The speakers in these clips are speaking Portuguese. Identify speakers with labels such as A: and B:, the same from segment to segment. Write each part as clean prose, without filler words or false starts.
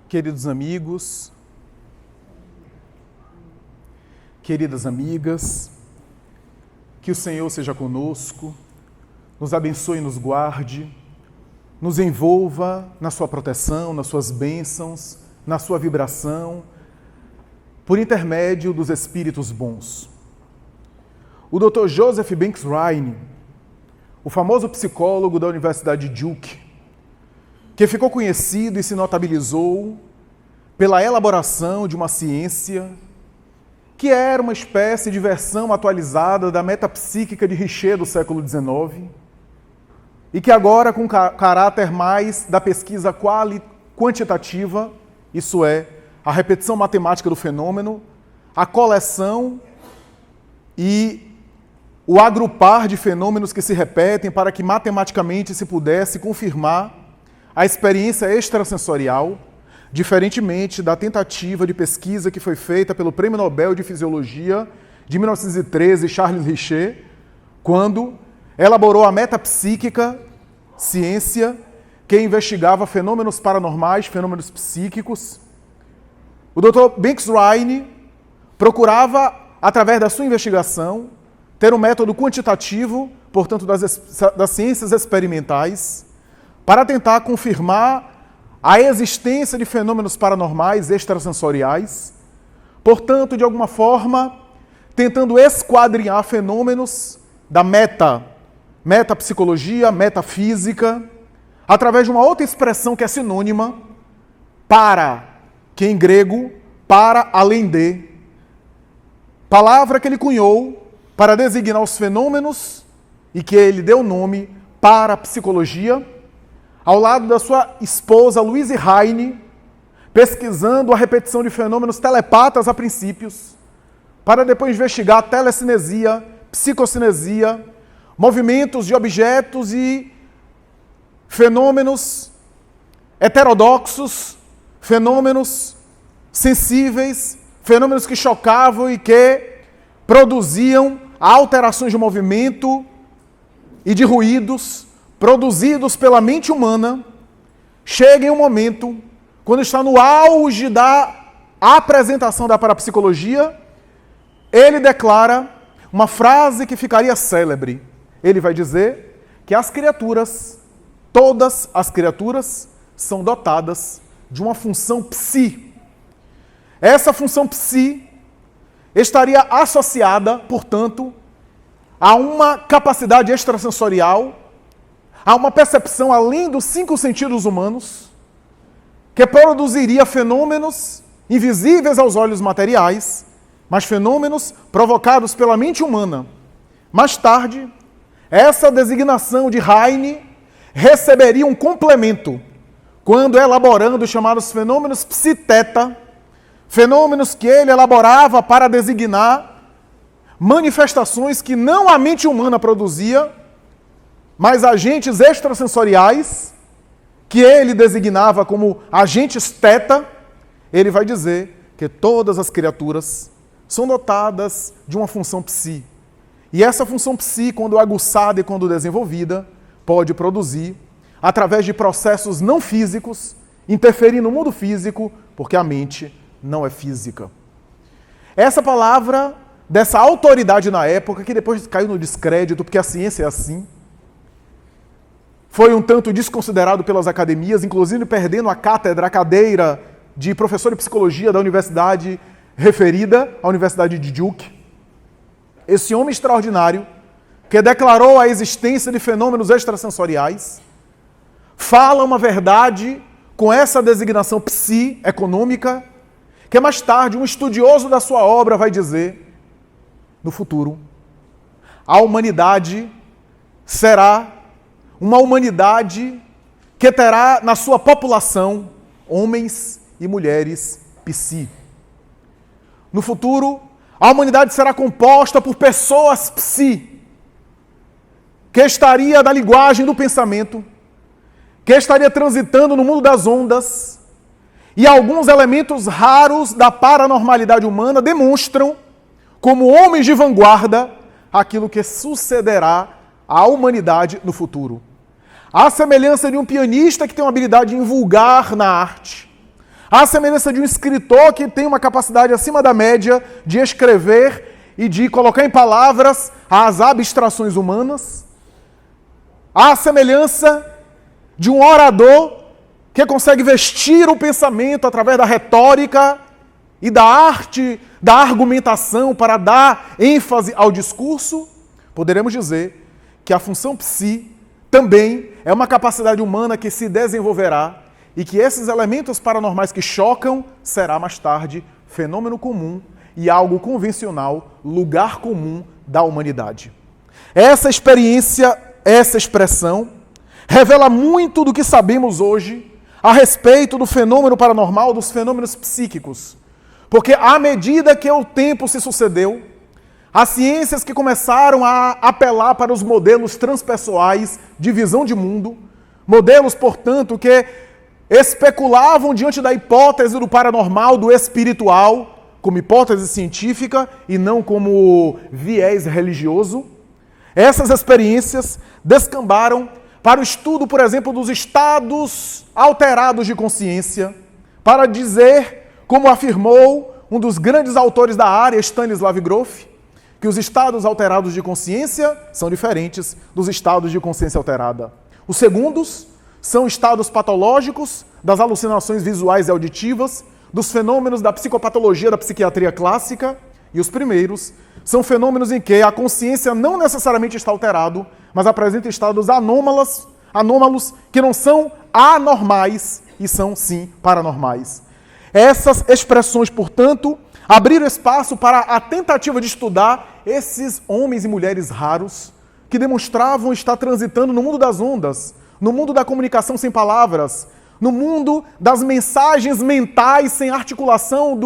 A: queridos amigos, queridas amigas, que o Senhor seja conosco, nos abençoe e nos guarde, nos envolva na sua proteção, nas suas bênçãos, na sua vibração, por intermédio dos espíritos bons. O Dr. Joseph Banks Rhine, o famoso psicólogo da Universidade de Duke, que ficou conhecido e se notabilizou pela elaboração de uma ciência que era uma espécie de versão atualizada da metapsíquica de Richer do século XIX e que agora, com caráter mais da pesquisa quantitativa, isso é, a repetição matemática do fenômeno, a coleção e o agrupar de fenômenos que se repetem para que matematicamente se pudesse confirmar a experiência extrasensorial, diferentemente da tentativa de pesquisa que foi feita pelo Prêmio Nobel de Fisiologia de 1913, Charles Richer, quando elaborou a metapsíquica, ciência que investigava fenômenos paranormais, fenômenos psíquicos. O Dr. Banks Rhine procurava, através da sua investigação, ter um método quantitativo, portanto, das ciências experimentais, para tentar confirmar a existência de fenômenos paranormais extrasensoriais, portanto, de alguma forma, tentando esquadrinhar fenômenos da metapsicologia, metafísica, através de uma outra expressão que é sinônima, para, que em grego, para além de, palavra que ele cunhou para designar os fenômenos e que ele deu nome parapsicologia, ao lado da sua esposa Louise Rhine, pesquisando a repetição de fenômenos telepatas a princípios, para depois investigar telecinesia, psicocinesia, movimentos de objetos e fenômenos heterodoxos, fenômenos sensíveis, fenômenos que chocavam e que produziam alterações de movimento e de ruídos produzidos pela mente humana. Chega em um momento, quando está no auge da apresentação da parapsicologia, ele declara uma frase que ficaria célebre. Ele vai dizer que as criaturas, todas as criaturas, são dotadas de uma função psi. Essa função psi estaria associada, portanto, a uma capacidade extrasensorial, a uma percepção além dos 5 sentidos humanos, que produziria fenômenos invisíveis aos olhos materiais, mas fenômenos provocados pela mente humana. Mais tarde, essa designação de Rhine receberia um complemento, quando elaborando os chamados fenômenos psi-teta, fenômenos que ele elaborava para designar manifestações que não a mente humana produzia, mas agentes extrasensoriais, que ele designava como agentes teta. Ele vai dizer que todas as criaturas são dotadas de uma função psi. E essa função psi, quando aguçada e quando desenvolvida, pode produzir, através de processos não físicos, interferir no mundo físico, porque a mente não é física. Essa palavra dessa autoridade na época, que depois caiu no descrédito, porque a ciência é assim, foi um tanto desconsiderado pelas academias, inclusive perdendo a cátedra, a cadeira de professor de psicologia da universidade referida, a Universidade de Duke. Esse homem extraordinário, que declarou a existência de fenômenos extrasensoriais, fala uma verdade com essa designação psi-econômica, que mais tarde um estudioso da sua obra vai dizer, no futuro, a humanidade será uma humanidade que terá na sua população homens e mulheres psi. No futuro, a humanidade será composta por pessoas psi, que estaria na linguagem do pensamento, que estaria transitando no mundo das ondas, e alguns elementos raros da paranormalidade humana demonstram, como homens de vanguarda, aquilo que sucederá à humanidade no futuro. À semelhança de um pianista que tem uma habilidade em vulgar na arte, À semelhança de um escritor que tem uma capacidade acima da média de escrever e de colocar em palavras as abstrações humanas. À semelhança de um orador que consegue vestir o pensamento através da retórica e da arte da argumentação para dar ênfase ao discurso, poderemos dizer que a função psi também é uma capacidade humana que se desenvolverá e que esses elementos paranormais que chocam será mais tarde fenômeno comum e algo convencional, lugar comum da humanidade. Essa experiência, essa expressão, revela muito do que sabemos hoje a respeito do fenômeno paranormal, dos fenômenos psíquicos. Porque à medida que o tempo se sucedeu, as ciências que começaram a apelar para os modelos transpessoais de visão de mundo, modelos, portanto, que especulavam diante da hipótese do paranormal, do espiritual, como hipótese científica e não como viés religioso, essas experiências descambaram para o estudo, por exemplo, dos estados alterados de consciência, para dizer, como afirmou um dos grandes autores da área, Stanislav Grof, que os estados alterados de consciência são diferentes dos estados de consciência alterada. Os segundos são estados patológicos das alucinações visuais e auditivas, dos fenômenos da psicopatologia da psiquiatria clássica, e os primeiros são fenômenos em que a consciência não necessariamente está alterado, mas apresenta estados anômalos que não são anormais e são, sim, paranormais. Essas expressões, portanto, abriram espaço para a tentativa de estudar esses homens e mulheres raros que demonstravam estar transitando no mundo das ondas, no mundo da comunicação sem palavras, no mundo das mensagens mentais sem articulação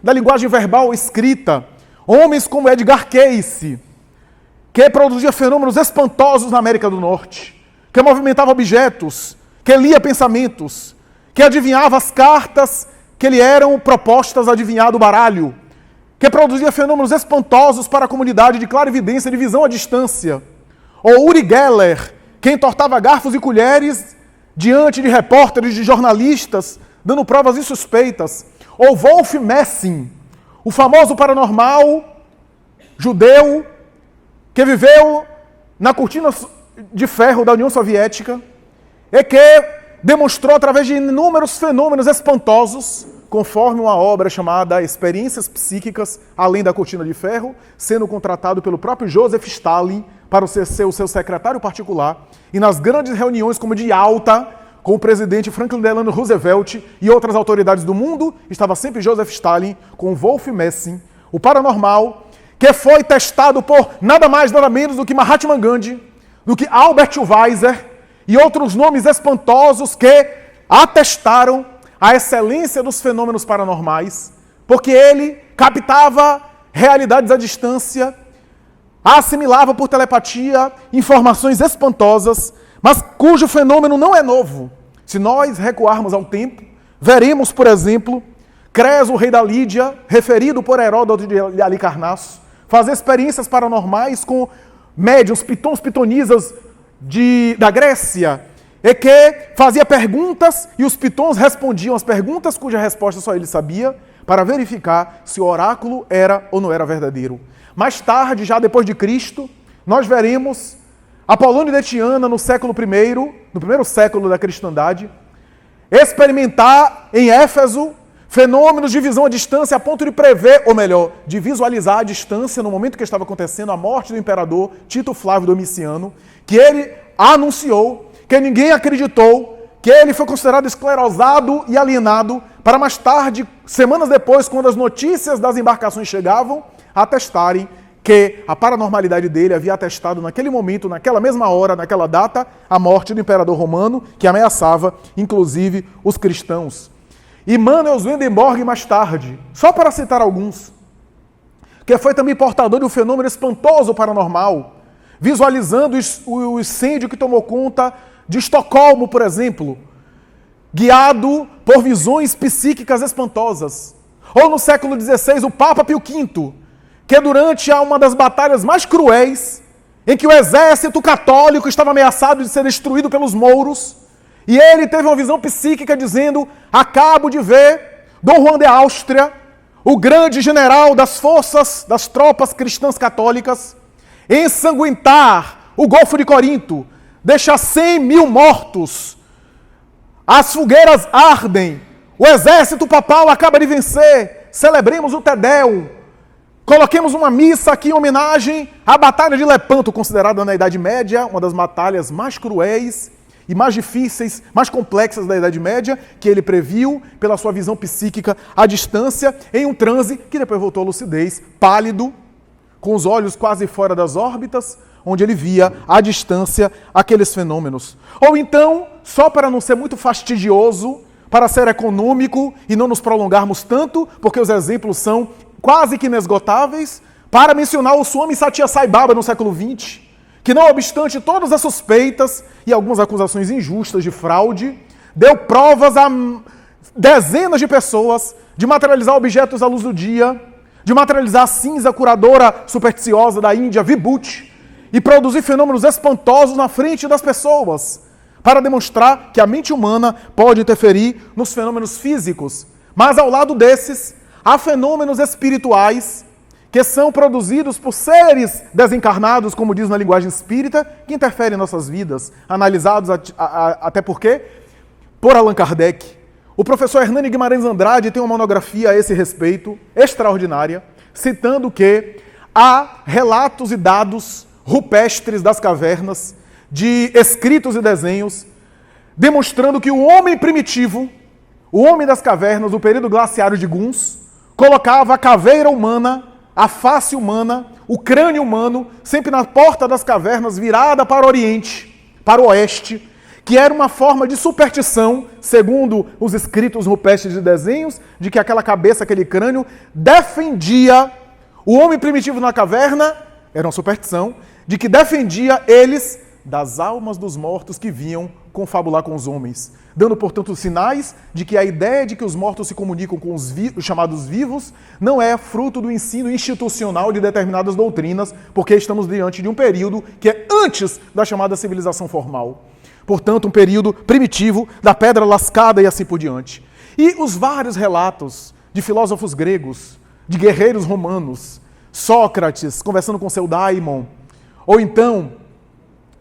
A: da linguagem verbal escrita. Homens como Edgar Cayce, que produzia fenômenos espantosos na América do Norte, que movimentava objetos, que lia pensamentos, que adivinhava as cartas que lhe eram propostas a adivinhar do baralho, que produzia fenômenos espantosos para a comunidade de clarividência, de visão à distância. Ou Uri Geller, que entortava garfos e colheres diante de repórteres, de jornalistas, dando provas insuspeitas. Ou Wolf Messing, o famoso paranormal judeu que viveu na cortina de ferro da União Soviética e que demonstrou através de inúmeros fenômenos espantosos, conforme uma obra chamada Experiências Psíquicas, além da cortina de ferro, sendo contratado pelo próprio Joseph Stalin para ser o seu secretário particular, e nas grandes reuniões como de Yalta, com o presidente Franklin Delano Roosevelt e outras autoridades do mundo, estava sempre Joseph Stalin com Wolf Messing, o paranormal, que foi testado por nada mais, nada menos do que Mahatma Gandhi, do que Albert Schweitzer e outros nomes espantosos que atestaram a excelência dos fenômenos paranormais, porque ele captava realidades à distância, assimilava por telepatia informações espantosas, mas cujo fenômeno não é novo. Se nós recuarmos ao tempo, veremos, por exemplo, Creso, o rei da Lídia, referido por Heródoto de Alicarnasso, fazer experiências paranormais com médiuns, pitonisas da Grécia, e que fazia perguntas e os pitons respondiam as perguntas cuja resposta só ele sabia, para verificar se o oráculo era ou não era verdadeiro. Mais tarde, já depois de Cristo, nós veremos Apolônio de Tiana, no século I, no primeiro século da cristandade, experimentar em Éfeso fenômenos de visão à distância a ponto de prever, ou melhor, de visualizar à distância, no momento que estava acontecendo a morte do imperador Tito Flávio Domiciano, que ele anunciou, que ninguém acreditou, que ele foi considerado esclerosado e alienado, para mais tarde, semanas depois, quando as notícias das embarcações chegavam, atestarem que a paranormalidade dele havia atestado naquele momento, naquela mesma hora, naquela data, a morte do imperador romano, que ameaçava, inclusive, os cristãos. E Manuel Swedenborg, mais tarde, só para citar alguns, que foi também portador de um fenômeno espantoso paranormal, visualizando o incêndio que tomou conta de Estocolmo, por exemplo, guiado por visões psíquicas espantosas. Ou no século XVI, o Papa Pio V, que durante uma das batalhas mais cruéis, em que o exército católico estava ameaçado de ser destruído pelos mouros, E ele teve uma visão psíquica dizendo: acabo de ver Dom Juan de Áustria, o grande general das forças, das tropas cristãs católicas, ensanguentar o Golfo de Corinto, deixar 100.000 mortos, as fogueiras ardem, o exército papal acaba de vencer, celebremos o Te Deum, coloquemos uma missa aqui em homenagem à Batalha de Lepanto, considerada na Idade Média uma das batalhas mais cruéis e mais difíceis, mais complexas da Idade Média, que ele previu pela sua visão psíquica à distância, em um transe que depois voltou à lucidez, pálido, com os olhos quase fora das órbitas, onde ele via à distância aqueles fenômenos. Ou então, só para não ser muito fastidioso, para ser econômico e não nos prolongarmos tanto, porque os exemplos são quase que inesgotáveis, para mencionar o Swami Satya Sai Baba no século XX, que não obstante todas as suspeitas e algumas acusações injustas de fraude, deu provas a dezenas de pessoas de materializar objetos à luz do dia, de materializar a cinza curadora supersticiosa da Índia, Vibhuti, e produzir fenômenos espantosos na frente das pessoas, para demonstrar que a mente humana pode interferir nos fenômenos físicos. Mas ao lado desses, há fenômenos espirituais que são produzidos por seres desencarnados, como diz na linguagem espírita, que interferem em nossas vidas, analisados até porque por Allan Kardec. O professor Hernani Guimarães Andrade tem uma monografia a esse respeito, extraordinária, citando que há relatos e dados rupestres das cavernas, de escritos e desenhos, demonstrando que o homem primitivo, o homem das cavernas, do período glaciário de Guns, colocava a caveira humana, a face humana, o crânio humano, sempre na porta das cavernas, virada para o oriente, para o oeste, que era uma forma de superstição, segundo os escritos rupestres de desenhos, de que aquela cabeça, aquele crânio, defendia o homem primitivo na caverna, era uma superstição, de que defendia eles das almas dos mortos que vinham confabular com os homens, dando, portanto, sinais de que a ideia de que os mortos se comunicam com os chamados vivos não é fruto do ensino institucional de determinadas doutrinas, porque estamos diante de um período que é antes da chamada civilização formal. Portanto, um período primitivo da pedra lascada e assim por diante. E os vários relatos de filósofos gregos, de guerreiros romanos, Sócrates conversando com seu daimon, ou então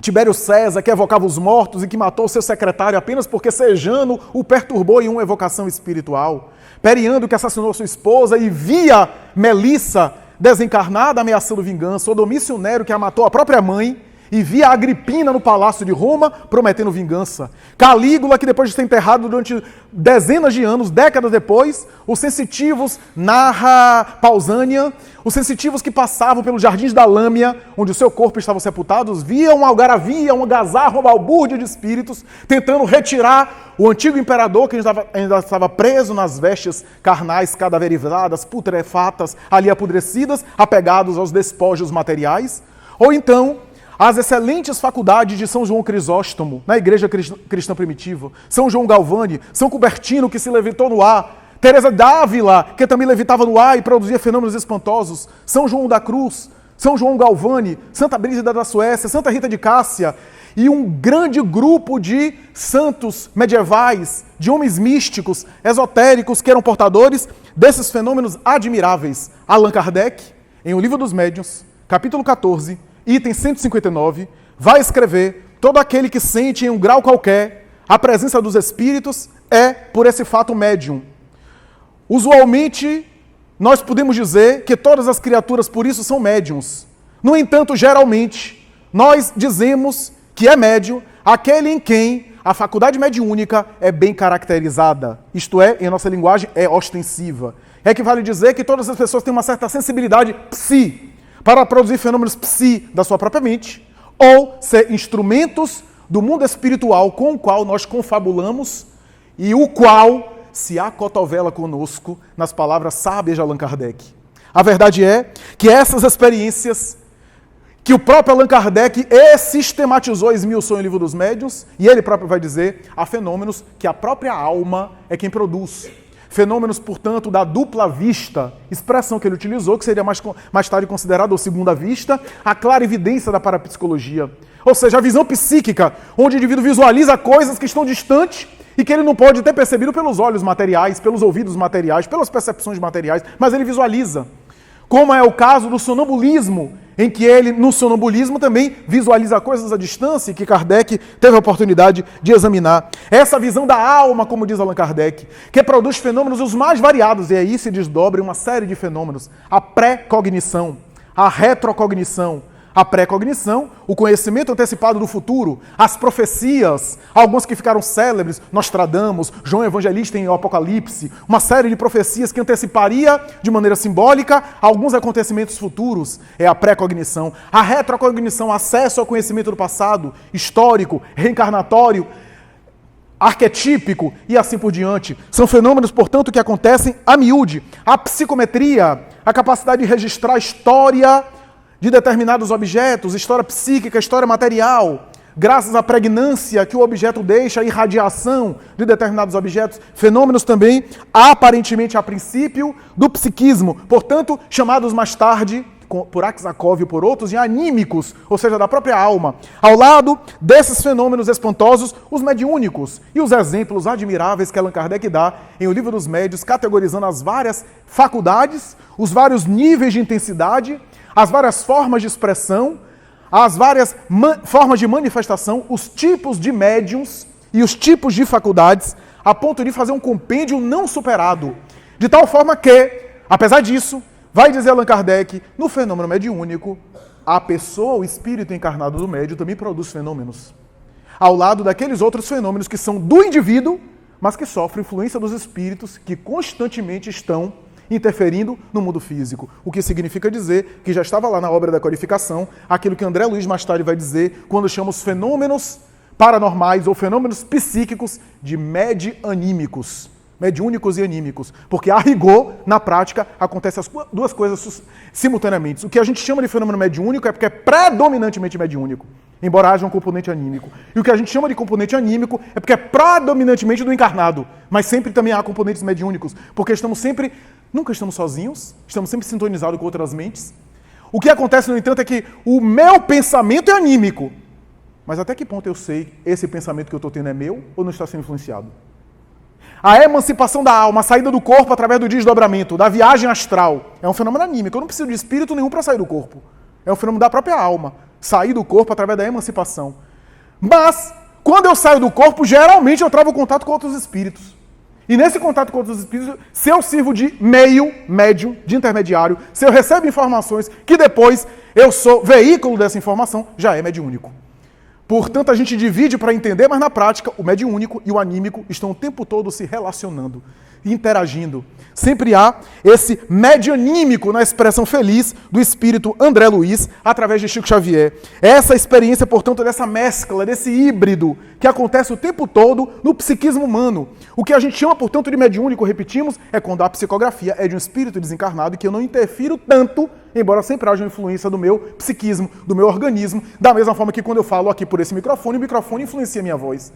A: Tibério César, que evocava os mortos e que matou seu secretário apenas porque Sejano o perturbou em uma evocação espiritual. Periandro, que assassinou sua esposa e via Melissa desencarnada ameaçando vingança. O Domício Nero, que a matou a própria mãe e via Agripina no palácio de Roma prometendo vingança. Calígula, que depois de ser enterrado durante dezenas de anos, décadas depois, os sensitivos, narra Pausânia, os sensitivos que passavam pelos jardins da Lâmia, onde o seu corpo estava sepultado, viam uma algaravia, uma algazarra, uma balbúrdia de espíritos, tentando retirar o antigo imperador, que ainda estava preso nas vestes carnais, cadaverizadas, putrefatas, ali apodrecidas, apegados aos despojos materiais. Ou então as excelentes faculdades de São João Crisóstomo, na igreja cristã primitiva, São João Galvani, São Cubertino, que se levitou no ar, Teresa d'Ávila, que também levitava no ar e produzia fenômenos espantosos, São João da Cruz, São João Galvani, Santa Brígida da Suécia, Santa Rita de Cássia, e um grande grupo de santos medievais, de homens místicos, esotéricos, que eram portadores desses fenômenos admiráveis. Allan Kardec, em O Livro dos Médiuns, capítulo 14, item 159, vai escrever: todo aquele que sente em um grau qualquer a presença dos espíritos é, por esse fato, médium. Usualmente, nós podemos dizer que todas as criaturas, por isso, são médiums. No entanto, geralmente, nós dizemos que é médium aquele em quem a faculdade mediúnica é bem caracterizada. Isto é, em nossa linguagem, é ostensiva. É que vale dizer que todas as pessoas têm uma certa sensibilidade psi, para produzir fenômenos psi da sua própria mente, ou ser instrumentos do mundo espiritual com o qual nós confabulamos e o qual se acotovela conosco nas palavras sábias de Allan Kardec. A verdade é que essas experiências que o próprio Allan Kardec sistematizou, esmiuçou em Livro dos Médiuns, e ele próprio vai dizer, há fenômenos que a própria alma é quem produz. fenômenos, portanto, da dupla vista, expressão que ele utilizou, que seria mais tarde considerada a segunda vista, a clarividência da parapsicologia. Ou seja, a visão psíquica, onde o indivíduo visualiza coisas que estão distantes e que ele não pode ter percebido pelos olhos materiais, pelos ouvidos materiais, pelas percepções materiais, mas ele visualiza. Como é o caso do sonambulismo, em que ele, no sonambulismo, também visualiza coisas à distância, que Kardec teve a oportunidade de examinar. Essa visão da alma, como diz Allan Kardec, que produz fenômenos os mais variados, e aí se desdobra uma série de fenômenos. A pré-cognição, a retrocognição, a pré-cognição, o conhecimento antecipado do futuro, as profecias, algumas que ficaram célebres, Nostradamus, João Evangelista em O Apocalipse, uma série de profecias que anteciparia de maneira simbólica alguns acontecimentos futuros, é a pré-cognição. A retrocognição, acesso ao conhecimento do passado, histórico, reencarnatório, arquetípico e assim por diante. São fenômenos, portanto, que acontecem a miúde. A psicometria, a capacidade de registrar a história de determinados objetos, história psíquica, história material, graças à pregnância que o objeto deixa, a irradiação de determinados objetos, fenômenos também, aparentemente a princípio, do psiquismo, portanto, chamados mais tarde, por Aksakov e por outros, de anímicos, ou seja, da própria alma. Ao lado desses fenômenos espantosos, os mediúnicos e os exemplos admiráveis que Allan Kardec dá em O Livro dos Médiuns, categorizando as várias faculdades, os vários níveis de intensidade, as várias formas de expressão, as várias formas de manifestação, os tipos de médiums e os tipos de faculdades, a ponto de fazer um compêndio não superado. De tal forma que, apesar disso, vai dizer Allan Kardec, no fenômeno mediúnico, a pessoa, o espírito encarnado do médium, também produz fenômenos. Ao lado daqueles outros fenômenos que são do indivíduo, mas que sofrem influência dos espíritos que constantemente estão interferindo no mundo físico. O que significa dizer que já estava lá na obra da codificação, aquilo que André Luiz mais tarde vai dizer, quando chama os fenômenos paranormais ou fenômenos psíquicos de medianímicos. Mediúnicos e anímicos. Porque, a rigor, na prática, acontecem as duas coisas simultaneamente. O que a gente chama de fenômeno mediúnico é porque é predominantemente mediúnico, embora haja um componente anímico. E o que a gente chama de componente anímico é porque é predominantemente do encarnado, mas sempre também há componentes mediúnicos, porque nunca estamos sozinhos, estamos sempre sintonizados com outras mentes. O que acontece, no entanto, é que o meu pensamento é anímico. Mas até que ponto eu sei esse pensamento que eu estou tendo é meu ou não está sendo influenciado? A emancipação da alma, a saída do corpo através do desdobramento, da viagem astral, é um fenômeno anímico. Eu não preciso de espírito nenhum para sair do corpo. É um fenômeno da própria alma. Sair do corpo através da emancipação. Mas, quando eu saio do corpo, geralmente eu travo contato com outros espíritos. E nesse contato com outros espíritos, se eu sirvo de médium, de intermediário, se eu recebo informações que depois eu sou veículo dessa informação, já é mediúnico. Portanto, a gente divide para entender, mas na prática, o mediúnico e o anímico estão o tempo todo se relacionando, interagindo. Sempre há esse medianímico na expressão feliz do espírito André Luiz, através de Chico Xavier. Essa experiência, portanto, dessa mescla, desse híbrido que acontece o tempo todo no psiquismo humano. O que a gente chama, portanto, de mediúnico, repetimos, é quando a psicografia é de um espírito desencarnado e que eu não interfiro tanto, embora sempre haja uma influência do meu psiquismo, do meu organismo, da mesma forma que quando eu falo aqui por esse microfone, o microfone influencia a minha voz.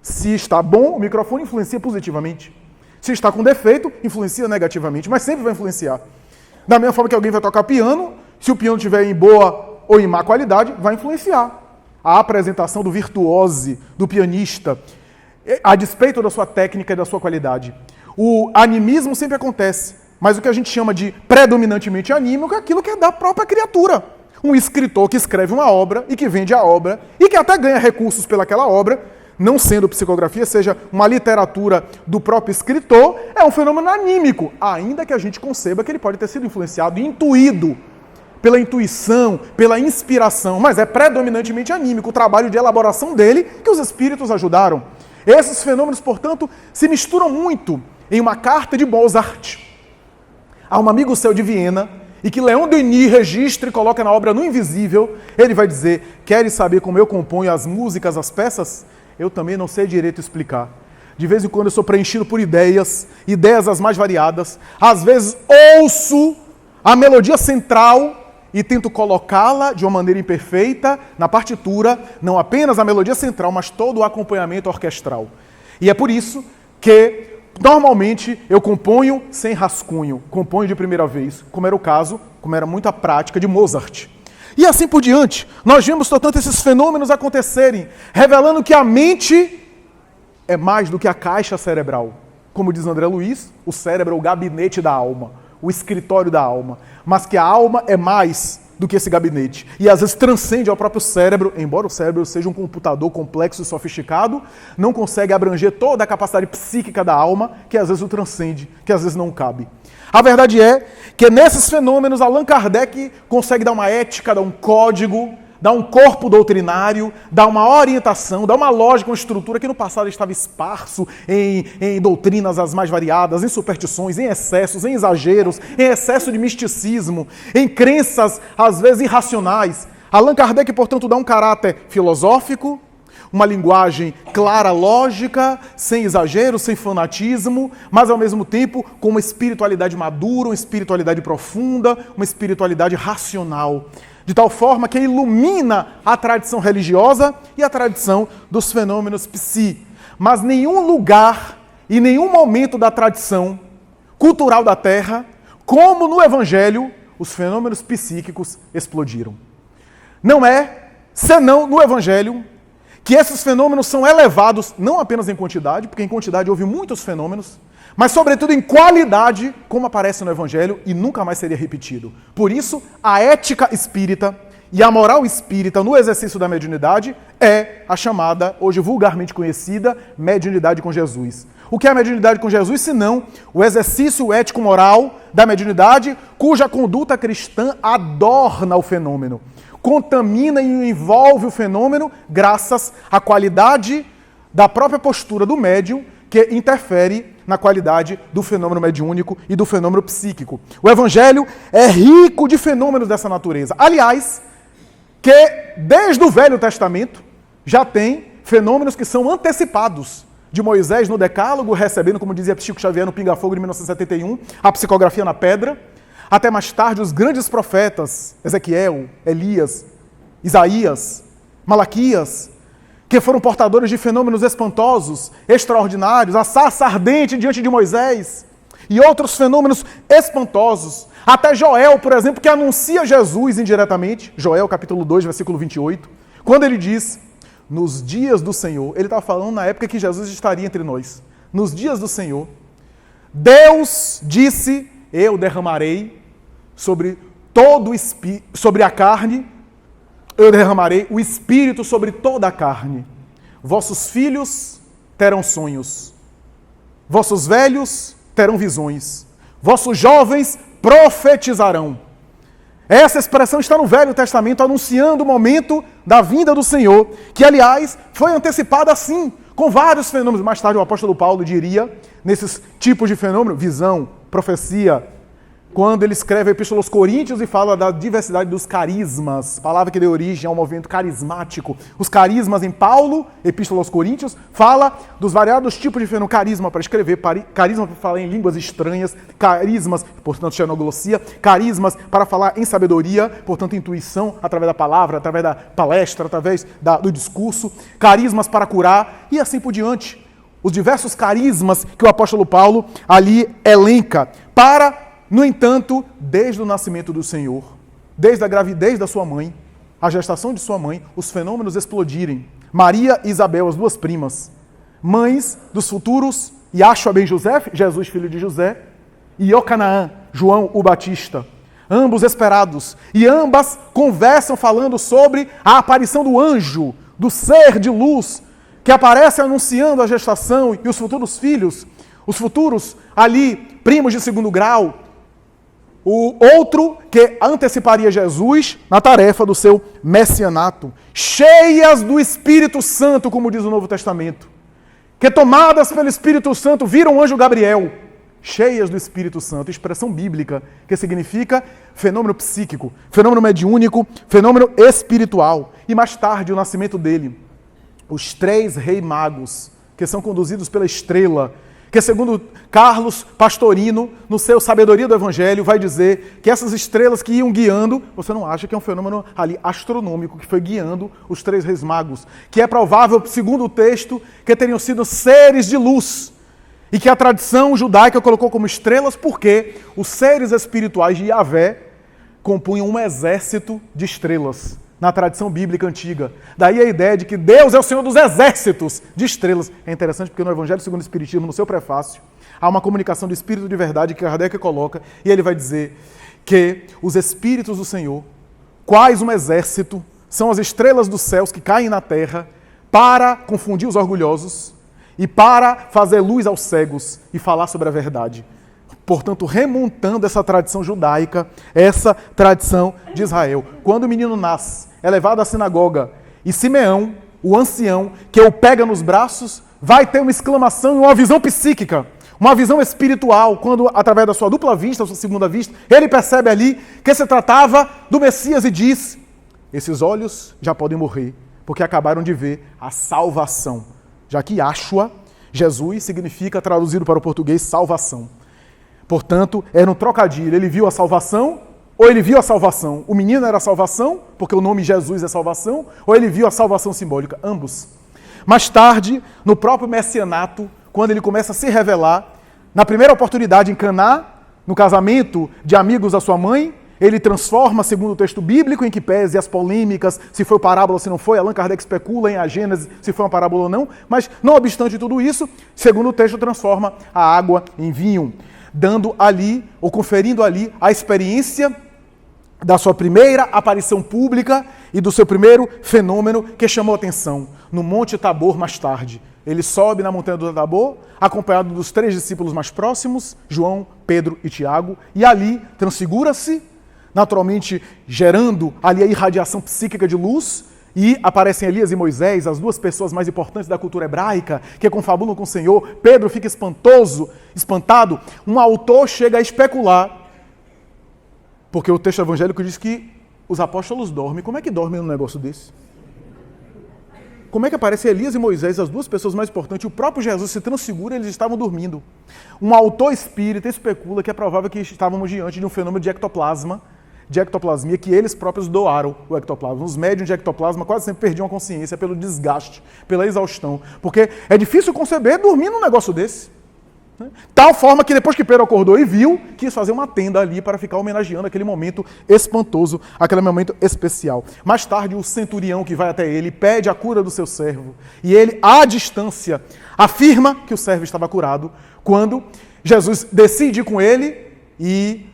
A: Se está bom, o microfone influencia positivamente. Se está com defeito, influencia negativamente, mas sempre vai influenciar. Da mesma forma que alguém vai tocar piano, se o piano estiver em boa ou em má qualidade, vai influenciar. A apresentação do virtuose, do pianista, a despeito da sua técnica e da sua qualidade. O animismo sempre acontece, mas o que a gente chama de predominantemente anímico é aquilo que é da própria criatura. Um escritor que escreve uma obra e que vende a obra e que até ganha recursos pelaquela obra, não sendo psicografia, seja uma literatura do próprio escritor, é um fenômeno anímico, ainda que a gente conceba que ele pode ter sido influenciado e intuído pela intuição, pela inspiração, mas é predominantemente anímico, o trabalho de elaboração dele que os espíritos ajudaram. Esses fenômenos, portanto, se misturam muito em uma carta de Mozart a um amigo seu de Viena, e que Leon Denis registra e coloca na obra No Invisível. Ele vai dizer: queres saber como eu componho as músicas, as peças? Eu também não sei direito explicar. De vez em quando eu sou preenchido por ideias as mais variadas. Às vezes ouço a melodia central e tento colocá-la de uma maneira imperfeita na partitura, não apenas a melodia central, mas todo o acompanhamento orquestral. E é por isso que Normalmente, eu componho sem rascunho, componho de primeira vez, como era o caso, como era muito a prática de Mozart. E assim por diante, nós vemos, portanto, esses fenômenos acontecerem, revelando que a mente é mais do que a caixa cerebral. Como diz André Luiz, o cérebro é o gabinete da alma, o escritório da alma, mas que a alma é mais do que esse gabinete. E às vezes transcende ao próprio cérebro, embora o cérebro seja um computador complexo e sofisticado, não consegue abranger toda a capacidade psíquica da alma, que às vezes o transcende, que às vezes não cabe. A verdade é que nesses fenômenos Allan Kardec consegue dar uma ética, dar um código, dar um corpo doutrinário, dar uma orientação, dar uma lógica, uma estrutura que no passado estava esparso em doutrinas as mais variadas, em superstições, em excessos, em exageros, em excesso de misticismo, em crenças às vezes irracionais. Allan Kardec, portanto, dá um caráter filosófico, uma linguagem clara, lógica, sem exagero, sem fanatismo, mas ao mesmo tempo com uma espiritualidade madura, uma espiritualidade profunda, uma espiritualidade racional, de tal forma que ilumina a tradição religiosa e a tradição dos fenômenos psi. Mas nenhum lugar e nenhum momento da tradição cultural da Terra, como no Evangelho, os fenômenos psíquicos explodiram. Não é senão no Evangelho que esses fenômenos são elevados, não apenas em quantidade, porque em quantidade houve muitos fenômenos, mas sobretudo em qualidade, como aparece no Evangelho, e nunca mais seria repetido. Por isso, a ética espírita e a moral espírita no exercício da mediunidade é a chamada, hoje vulgarmente conhecida, mediunidade com Jesus. O que é a mediunidade com Jesus, senão o exercício ético-moral da mediunidade, cuja conduta cristã adorna o fenômeno, contamina e envolve o fenômeno graças à qualidade da própria postura do médium, que interfere na qualidade do fenômeno mediúnico e do fenômeno psíquico. O Evangelho é rico de fenômenos dessa natureza. Aliás, que desde o Velho Testamento já tem fenômenos que são antecipados. De Moisés no Decálogo, recebendo, como dizia Chico Xavier no Pinga Fogo de 1971, a psicografia na pedra, até mais tarde os grandes profetas, Ezequiel, Elias, Isaías, Malaquias, que foram portadores de fenômenos espantosos, extraordinários, a sarça ardente diante de Moisés, e outros fenômenos espantosos. Até Joel, por exemplo, que anuncia Jesus indiretamente, Joel capítulo 2, versículo 28, quando ele diz, nos dias do Senhor, ele estava falando na época que Jesus estaria entre nós, nos dias do Senhor, Deus disse, eu derramarei sobre a carne, eu derramarei o Espírito sobre toda a carne. Vossos filhos terão sonhos. Vossos velhos terão visões. Vossos jovens profetizarão. Essa expressão está no Velho Testamento, anunciando o momento da vinda do Senhor, que, aliás, foi antecipada assim, com vários fenômenos. Mais tarde, o apóstolo Paulo diria, nesses tipos de fenômeno, visão, profecia, quando ele escreve a Epístola aos Coríntios e fala da diversidade dos carismas, palavra que deu origem ao movimento carismático. Os carismas em Paulo, Epístola aos Coríntios, fala dos variados tipos de fenômeno. Carisma para escrever, carisma para falar em línguas estranhas, carismas, portanto, xenoglossia, carismas para falar em sabedoria, portanto, intuição, através da palavra, através da palestra, através do discurso, carismas para curar e assim por diante. Os diversos carismas que o apóstolo Paulo ali elenca para... No entanto, desde o nascimento do Senhor, desde a gravidez da sua mãe, a gestação de sua mãe, os fenômenos explodirem. Maria e Isabel, as duas primas, mães dos futuros Yahshua ben José, Jesus filho de José, e Iocanaan, João o Batista, ambos esperados, e ambas conversam falando sobre a aparição do anjo, do ser de luz, que aparece anunciando a gestação e os futuros filhos, os futuros ali, primos de segundo grau, o outro que anteciparia Jesus na tarefa do seu messianato, cheias do Espírito Santo, como diz o Novo Testamento, que tomadas pelo Espírito Santo viram o anjo Gabriel, cheias do Espírito Santo, expressão bíblica, que significa fenômeno psíquico, fenômeno mediúnico, fenômeno espiritual. E mais tarde, o nascimento dele, os 3 reis magos, que são conduzidos pela estrela, que segundo Carlos Pastorino, no seu Sabedoria do Evangelho, vai dizer que essas estrelas que iam guiando, você não acha que é um fenômeno ali astronômico, que foi guiando os 3 reis magos, que é provável, segundo o texto, que teriam sido seres de luz, e que a tradição judaica colocou como estrelas porque os seres espirituais de Yahvé compunham um exército de estrelas na tradição bíblica antiga. Daí a ideia de que Deus é o Senhor dos exércitos de estrelas. É interessante porque no Evangelho segundo o Espiritismo, no seu prefácio, há uma comunicação do Espírito de verdade que Kardec coloca, e ele vai dizer que os Espíritos do Senhor, quais um exército, são as estrelas dos céus que caem na terra para confundir os orgulhosos e para fazer luz aos cegos e falar sobre a verdade. Portanto, remontando essa tradição judaica, essa tradição de Israel. Quando o menino nasce, é levado à sinagoga e Simeão, o ancião, que o pega nos braços, vai ter uma exclamação e uma visão psíquica, uma visão espiritual, quando, através da sua dupla vista, sua segunda vista, ele percebe ali que se tratava do Messias e diz: esses olhos já podem morrer, porque acabaram de ver a salvação. Já que Yahshua, Jesus, significa, traduzido para o português, salvação. Portanto, era um trocadilho. Ele viu a salvação, ou ele viu a salvação? O menino era a salvação, porque o nome Jesus é salvação, ou ele viu a salvação simbólica? Ambos. Mais tarde, no próprio messianato, quando ele começa a se revelar, na primeira oportunidade em Caná, no casamento de amigos da sua mãe, ele transforma, segundo o texto bíblico, em que pese as polêmicas, se foi parábola ou se não foi. Allan Kardec especula em A Gênese se foi uma parábola ou não, mas, não obstante tudo isso, segundo o texto, transforma a água em vinho, dando ali, ou conferindo ali, a experiência da sua primeira aparição pública e do seu primeiro fenômeno que chamou a atenção, no Monte Tabor mais tarde. Ele sobe na montanha do Tabor, acompanhado dos 3 discípulos mais próximos, João, Pedro e Tiago, e ali transfigura-se, naturalmente gerando ali a irradiação psíquica de luz, e aparecem Elias e Moisés, as 2 pessoas mais importantes da cultura hebraica, que confabulam com o Senhor. Pedro fica espantado. Um autor chega a especular, porque o texto evangélico diz que os apóstolos dormem. Como é que dormem num negócio desse? Como é que aparecem Elias e Moisés, as 2 pessoas mais importantes, e o próprio Jesus se transfigura e eles estavam dormindo? Um autor espírita especula que é provável que estávamos diante de um fenômeno de ectoplasmia, que eles próprios doaram o ectoplasma. Os médiuns de ectoplasma quase sempre perdiam a consciência pelo desgaste, pela exaustão, porque é difícil conceber dormir num negócio desse. Tal forma que depois que Pedro acordou e viu, quis fazer uma tenda ali para ficar homenageando aquele momento espantoso, aquele momento especial. Mais tarde, o centurião que vai até ele pede a cura do seu servo, e ele, à distância, afirma que o servo estava curado, quando Jesus decide ir com ele, e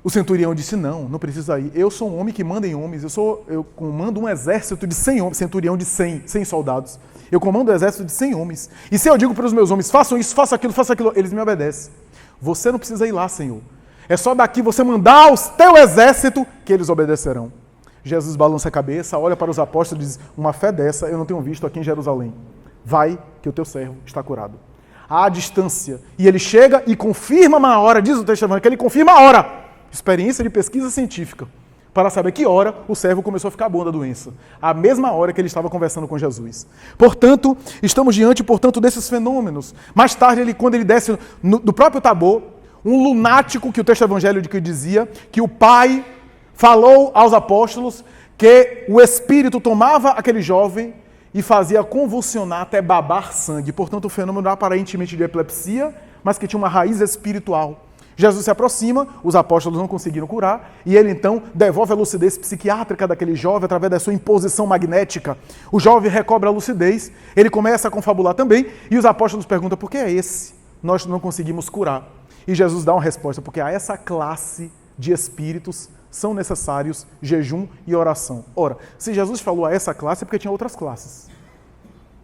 A: o centurião disse: não precisa ir, eu sou um homem que manda em homens, eu comando um exército de 100 homens, centurião de 100 soldados, eu comando um exército de 100 homens, e se eu digo para os meus homens, façam isso, façam aquilo, eles me obedecem. Você não precisa ir lá, Senhor, é só daqui você mandar ao teu exército que eles obedecerão. Jesus balança a cabeça, olha para os apóstolos e diz: uma fé dessa eu não tenho visto aqui em Jerusalém. Vai, que o teu servo está curado. À distância, e ele chega e confirma uma hora, diz o texto evangélico, que ele confirma a hora, experiência de pesquisa científica, para saber que hora o servo começou a ficar bom da doença. A mesma hora que ele estava conversando com Jesus. Portanto, estamos diante, desses fenômenos. Mais tarde, quando ele desce do próprio Tabor, um lunático, que o texto evangélico dizia, que o Pai falou aos apóstolos que o Espírito tomava aquele jovem e fazia convulsionar até babar sangue. Portanto, o fenômeno aparentemente de epilepsia, mas que tinha uma raiz espiritual. Jesus se aproxima, os apóstolos não conseguiram curar, e ele então devolve a lucidez psiquiátrica daquele jovem através da sua imposição magnética. O jovem recobra a lucidez, ele começa a confabular também, e os apóstolos perguntam: por que é esse? Nós não conseguimos curar. E Jesus dá uma resposta: porque a essa classe de espíritos são necessários jejum e oração. Ora, se Jesus falou a essa classe é porque tinha outras classes.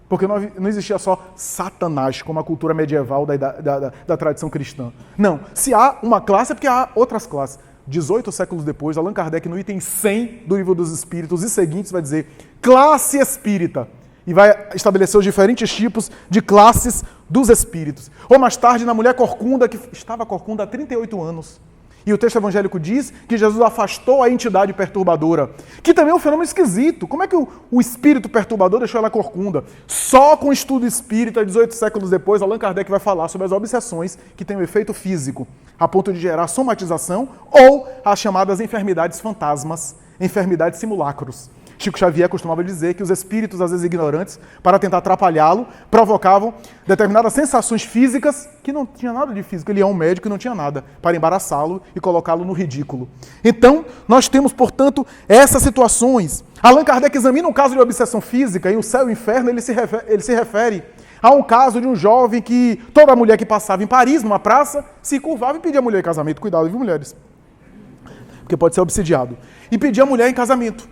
A: Porque não existia só Satanás, como a cultura medieval da tradição cristã. Não, se há uma classe é porque há outras classes. 18 séculos depois, Allan Kardec, no item 100 do Livro dos Espíritos e seguintes, vai dizer classe espírita. E vai estabelecer os diferentes tipos de classes dos espíritos. Ou mais tarde, na mulher corcunda, que estava corcunda há 38 anos. E o texto evangélico diz que Jesus afastou a entidade perturbadora, que também é um fenômeno esquisito. Como é que o espírito perturbador deixou ela corcunda? Só com o estudo espírita, 18 séculos depois, Allan Kardec vai falar sobre as obsessões que têm um efeito físico, a ponto de gerar somatização ou as chamadas enfermidades fantasmas, enfermidades simulacros. Chico Xavier costumava dizer que os espíritos, às vezes ignorantes, para tentar atrapalhá-lo, provocavam determinadas sensações físicas que não tinha nada de físico. Ele é um médico e não tinha nada, para embaraçá-lo e colocá-lo no ridículo. Então, nós temos, portanto, essas situações. Allan Kardec examina um caso de obsessão física, em O Céu e o Inferno ele se refere a um caso de um jovem que toda mulher que passava em Paris, numa praça, se curvava e pedia a mulher em casamento. Cuidado, viu, mulheres? Porque pode ser obsidiado. E pedia a mulher em casamento.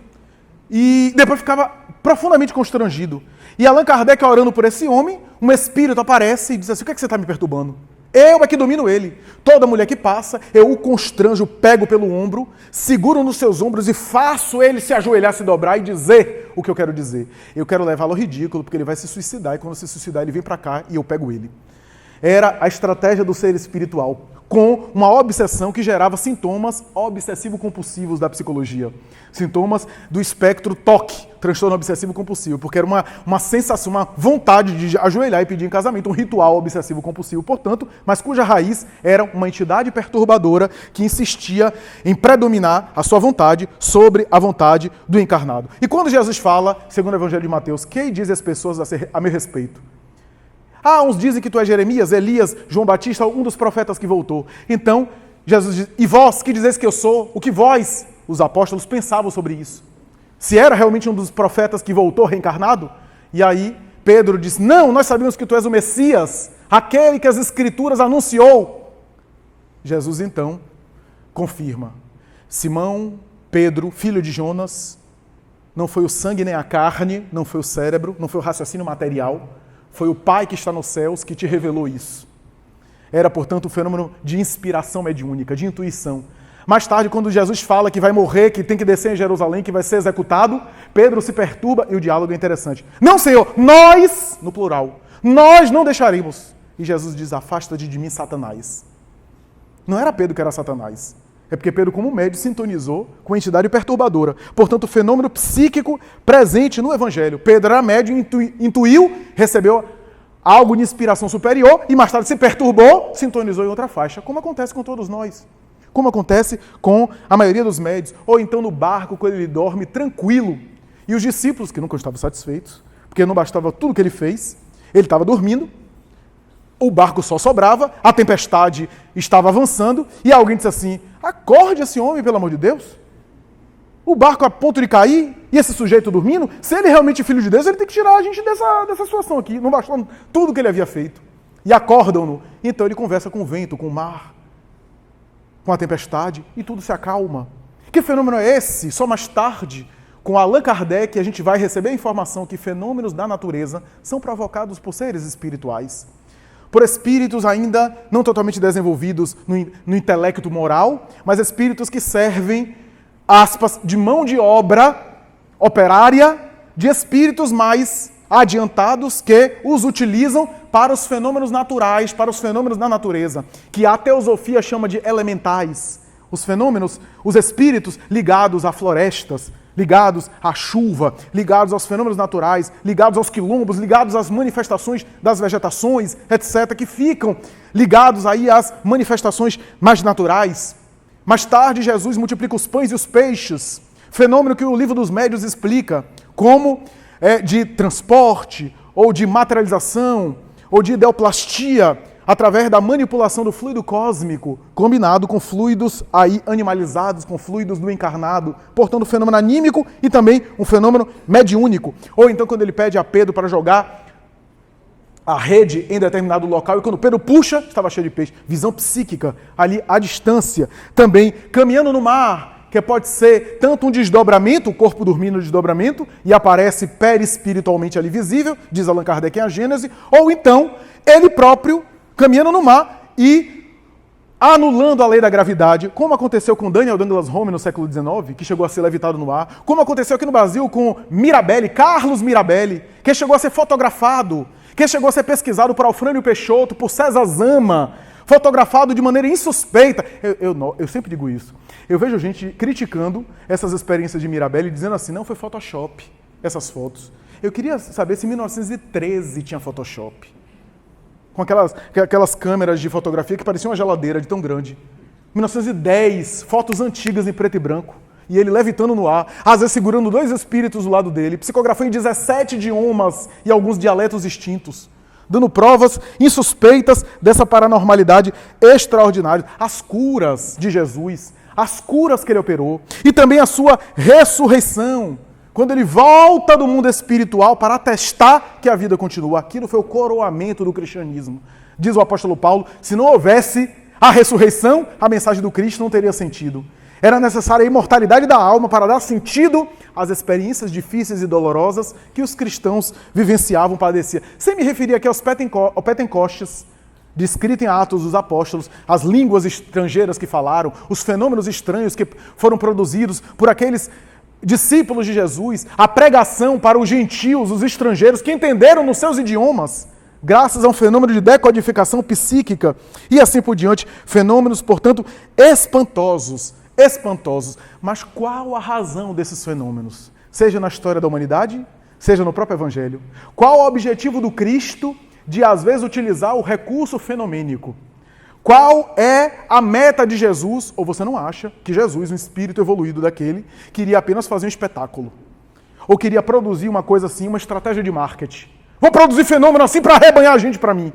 A: E depois ficava profundamente constrangido. E Allan Kardec, orando por esse homem, um espírito aparece e diz assim: o que é que você está me perturbando? Eu é que domino ele. Toda mulher que passa, eu o constranjo, pego pelo ombro, seguro nos seus ombros e faço ele se ajoelhar, se dobrar e dizer o que eu quero dizer. Eu quero levá-lo ao ridículo, porque ele vai se suicidar, e quando se suicidar ele vem para cá e eu pego ele. Era a estratégia do ser espiritual, com uma obsessão que gerava sintomas obsessivo-compulsivos da psicologia. Sintomas do espectro TOC, transtorno obsessivo-compulsivo, porque era uma sensação, uma vontade de ajoelhar e pedir em casamento, um ritual obsessivo-compulsivo, portanto, mas cuja raiz era uma entidade perturbadora que insistia em predominar a sua vontade sobre a vontade do encarnado. E quando Jesus fala, segundo o Evangelho de Mateus, que dizem as pessoas a meu respeito? Uns dizem que tu és Jeremias, Elias, João Batista, um dos profetas que voltou. Então, Jesus diz: e vós, que dizeis que eu sou? O que vós, os apóstolos, pensavam sobre isso? Se era realmente um dos profetas que voltou reencarnado? E aí, Pedro diz: não, nós sabemos que tu és o Messias, aquele que as Escrituras anunciou. Jesus, então, confirma: Simão, Pedro, filho de Jonas, não foi o sangue nem a carne, não foi o cérebro, não foi o raciocínio material, foi o Pai que está nos céus que te revelou isso. Era, portanto, um fenômeno de inspiração mediúnica, de intuição. Mais tarde, quando Jesus fala que vai morrer, que tem que descer em Jerusalém, que vai ser executado, Pedro se perturba e o diálogo é interessante. Não, Senhor, nós, no plural, nós não deixaremos. E Jesus diz: afasta-te de mim, Satanás. Não era Pedro que era Satanás. É porque Pedro, como médium, sintonizou com a entidade perturbadora. Portanto, o fenômeno psíquico presente no Evangelho. Pedro era médium, intuiu, recebeu algo de inspiração superior e mais tarde se perturbou, sintonizou em outra faixa. Como acontece com todos nós. Como acontece com a maioria dos médios. Ou então no barco, quando ele dorme tranquilo. E os discípulos, que nunca estavam satisfeitos, porque não bastava tudo que ele fez, ele estava dormindo, o barco só sobrava, a tempestade estava avançando, e alguém disse assim: acorde esse homem, pelo amor de Deus. O barco a ponto de cair, e esse sujeito dormindo, se ele é realmente filho de Deus, ele tem que tirar a gente dessa situação aqui, não bastou tudo que ele havia feito. E acordam-no. Então ele conversa com o vento, com o mar, com a tempestade, e tudo se acalma. Que fenômeno é esse? Só mais tarde, com Allan Kardec, a gente vai receber a informação que fenômenos da natureza são provocados por seres espirituais. Por espíritos ainda não totalmente desenvolvidos no intelecto moral, mas espíritos que servem, aspas, de mão de obra operária de espíritos mais adiantados que os utilizam para os fenômenos naturais, para os fenômenos da natureza, que a teosofia chama de elementais. Os fenômenos, os espíritos ligados a florestas, ligados à chuva, ligados aos fenômenos naturais, ligados aos quilombos, ligados às manifestações das vegetações, etc., que ficam ligados aí às manifestações mais naturais. Mais tarde, Jesus multiplica os pães e os peixes, fenômeno que o Livro dos Médiuns explica como de transporte, ou de materialização, ou de ideoplastia, através da manipulação do fluido cósmico, combinado com fluidos aí animalizados, com fluidos do encarnado, portanto um fenômeno anímico e também um fenômeno mediúnico. Ou então quando ele pede a Pedro para jogar a rede em determinado local, e quando Pedro puxa, estava cheio de peixe. Visão psíquica, ali à distância. Também caminhando no mar, que pode ser tanto um desdobramento, o corpo dormindo no desdobramento, e aparece perispiritualmente ali visível, diz Allan Kardec em A Gênese, ou então ele próprio caminhando no mar e anulando a lei da gravidade, como aconteceu com Daniel Douglas Home no século XIX, que chegou a ser levitado no ar, como aconteceu aqui no Brasil com Mirabelli, Carlos Mirabelli, que chegou a ser fotografado, que chegou a ser pesquisado por Alfrânio Peixoto, por César Zama, fotografado de maneira insuspeita. Eu sempre digo isso. Eu vejo gente criticando essas experiências de Mirabelli, dizendo assim: não, foi Photoshop, essas fotos. Eu queria saber se em 1913 tinha Photoshop. Com aquelas câmeras de fotografia que pareciam uma geladeira de tão grande. 1910, fotos antigas em preto e branco. E ele levitando no ar, às vezes segurando 2 espíritos do lado dele, psicografou em 17 idiomas e alguns dialetos distintos, dando provas insuspeitas dessa paranormalidade extraordinária. As curas de Jesus, as curas que ele operou, e também a sua ressurreição, quando ele volta do mundo espiritual para atestar que a vida continua. Aquilo foi o coroamento do cristianismo. Diz o apóstolo Paulo, se não houvesse a ressurreição, a mensagem do Cristo não teria sentido. Era necessária a imortalidade da alma para dar sentido às experiências difíceis e dolorosas que os cristãos vivenciavam, padeciam. Sem me referir aqui aos Pentecostes, descrito em Atos dos Apóstolos, as línguas estrangeiras que falaram, os fenômenos estranhos que foram produzidos por aqueles discípulos de Jesus, a pregação para os gentios, os estrangeiros, que entenderam nos seus idiomas, graças a um fenômeno de decodificação psíquica e assim por diante, fenômenos, portanto, espantosos. Mas qual a razão desses fenômenos? Seja na história da humanidade, seja no próprio Evangelho. Qual o objetivo do Cristo de, às vezes, utilizar o recurso fenomênico? Qual é a meta de Jesus? Ou você não acha que Jesus, um espírito evoluído daquele, queria apenas fazer um espetáculo? Ou queria produzir uma coisa assim, uma estratégia de marketing? Vou produzir fenômeno assim para arrebanhar a gente para mim.